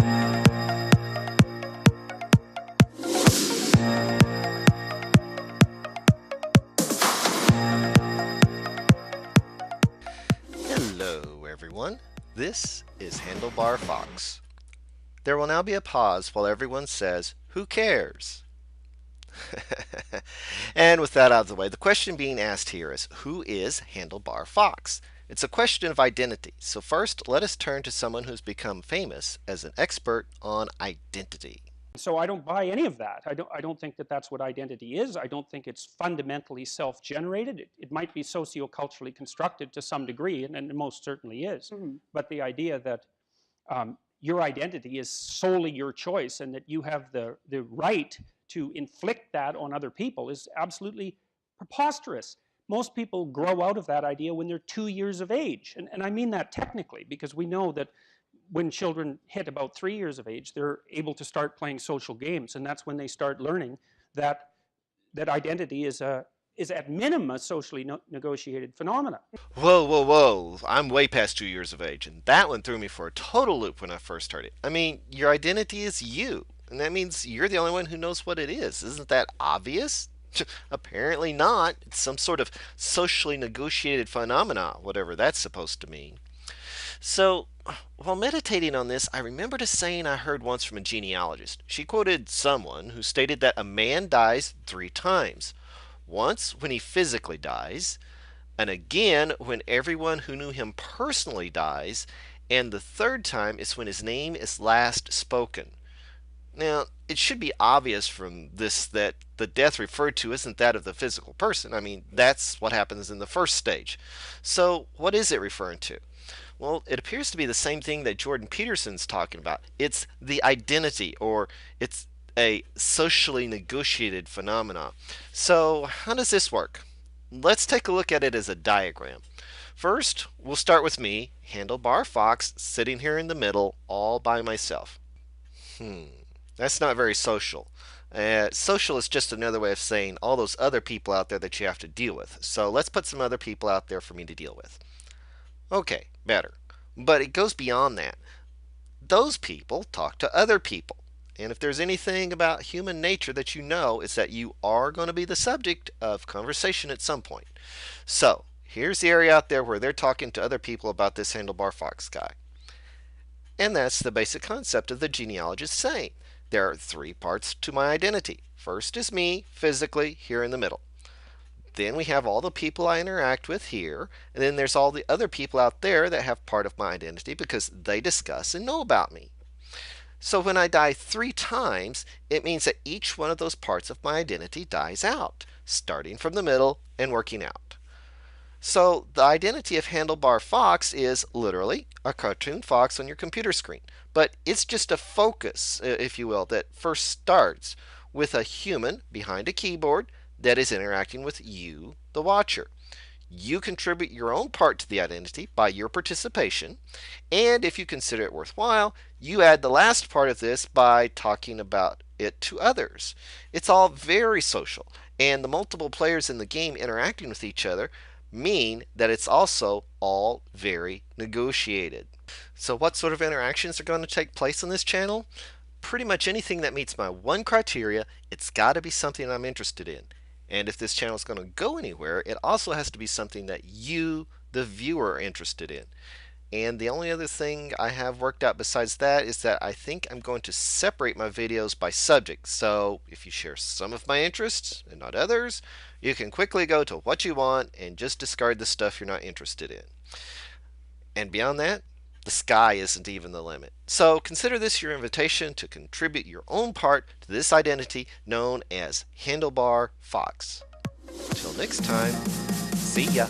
Hello everyone, this is Handlebar Fox. There will now be a pause while everyone says, "Who cares?" And with that out of the way, the question being asked here is, who is Handlebar Fox? It's a question of identity. So first, let us turn to someone who's become famous as an expert on identity. So I don't buy any of that. I don't think that that's what identity is. I don't think it's fundamentally self-generated. It might be socioculturally constructed to some degree, and it most certainly is. But the idea that your identity is solely your choice and that you have the right to inflict that on other people is absolutely preposterous. Most people grow out of that idea when they're 2 years of age. And I mean that technically, because we know that when children hit about 3 years of age, they're able to start playing social games, and that's when they start learning that identity is at minimum a socially negotiated phenomena. Whoa, whoa, whoa. I'm way past 2 years of age, and that one threw me for a total loop when I first heard it. I mean, your identity is you, and that means you're the only one who knows what it is. Isn't that obvious? Apparently not. It's some sort of socially negotiated phenomena, whatever that's supposed to mean. So, while meditating on this, I remembered a saying I heard once from a genealogist. She quoted someone who stated that a man dies 3 times. Once when he physically dies, and again when everyone who knew him personally dies, and the third time is when his name is last spoken. Now, it should be obvious from this that the death referred to isn't that of the physical person. I mean, that's what happens in the first stage. So, what is it referring to? Well, it appears to be the same thing that Jordan Peterson's talking about. It's the identity, or it's a socially negotiated phenomenon. So, how does this work? Let's take a look at it as a diagram. First, we'll start with me, Handlebar Fox, sitting here in the middle, all by myself. That's not very social. Social is just another way of saying all those other people out there that you have to deal with. So let's put some other people out there for me to deal with. Okay, better. But it goes beyond that. Those people talk to other people. And if there's anything about human nature that you know, it's that you are going to be the subject of conversation at some point. So, here's the area out there where they're talking to other people about this Handlebar Fox guy. And that's the basic concept of the genealogist saying. There are 3 parts to my identity. First is me, physically, here in the middle. Then we have all the people I interact with here, and then there's all the other people out there that have part of my identity because they discuss and know about me. So when I die 3 times, it means that each one of those parts of my identity dies out, starting from the middle and working out. So the identity of Handlebar Fox is literally a cartoon fox on your computer screen. But it's just a focus, if you will, that first starts with a human behind a keyboard that is interacting with you, the watcher. You contribute your own part to the identity by your participation, and if you consider it worthwhile, you add the last part of this by talking about it to others. It's all very social, and the multiple players in the game interacting with each other mean that it's also all very negotiated. So what sort of interactions are going to take place on this channel? Pretty much anything that meets my one criteria. It's got to be something I'm interested in. And if this channel is going to go anywhere, it also has to be something that you, the viewer, are interested in. And the only other thing I have worked out besides that is that I think I'm going to separate my videos by subject. So if you share some of my interests and not others, you can quickly go to what you want and just discard the stuff you're not interested in. And beyond that, the sky isn't even the limit. So consider this your invitation to contribute your own part to this identity known as Handlebar Fox. Until next time, see ya.